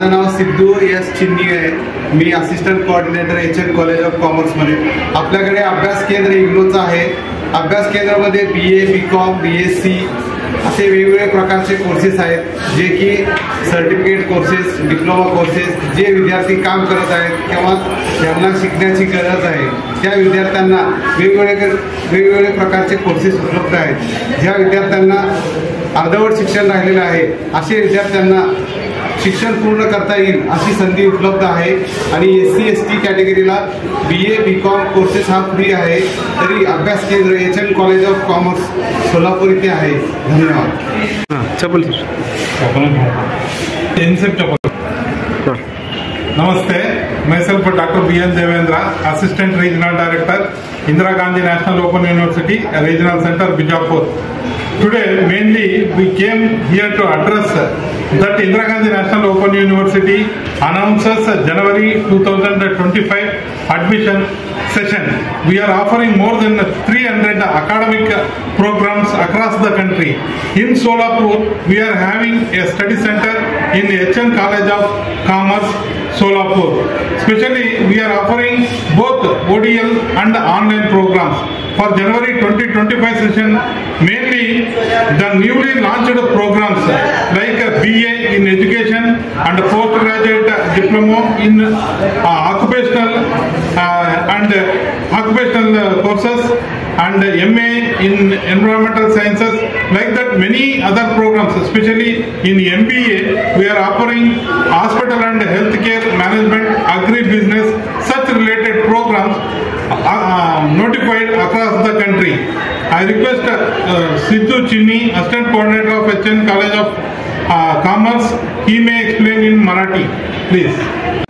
माझं नाव सिद्धू एस चिन्नी आहे। मी assistant coordinator HN college of कॉमर्समध्ये। आपल्याकडे अभ्यास केंद्र इग्नोचं आहे। अभ्यास केंद्रामध्ये BA BCom BSc असे वेगवेगळे प्रकारचे कोर्सेस आहेत, जे की सर्टिफिकेट कोर्सेस, डिप्लोमा कोर्सेस, जे विद्यार्थी काम करत आहेत किंवा ज्यांना शिकण्याची गरज आहे त्या विद्यार्थ्यांना वेगवेगळे प्रकारचे कोर्सेस उपलब्ध आहेत। ज्या विद्यार्थ्यांना अर्धवट शिक्षण राहिलेलं आहे असे विद्यार्थ्यांना शिक्षण पूर्ण करता येईल अशी संधी उपलब्ध आहे। आणि SC ST कॅटेगरीला BA BCom courses हा फ्री आहे। तरी अभ्यास केंद्र HN college of commerce Solapur इथे आहे। धन्यवाद। नमस्ते, myself Dr. B.N. Devendra, Assistant Regional Director, Indira Gandhi National Open University, Regional Center, Bijapur. Today, mainly we came here to address that Indira Gandhi National Open University announces January 2025 admission session. We are offering more than 300 academic programs across the country. In Solapur, we are having a study center in HN College of Commerce, Solapur. Especially, we are offering both ODL and online programs. For January 2025 session, mainly the newly launched programs like BA in Education and postgraduate diploma in occupational and occupational courses and MA in Environmental Sciences, like that many other programs. Especially in MBA, we are offering hospital and healthcare management, agri-business, such related programs notified across the country. I request Sidhu Chinni, Assistant Coordinator of HN College of Commerce, he may explain in Marathi, please.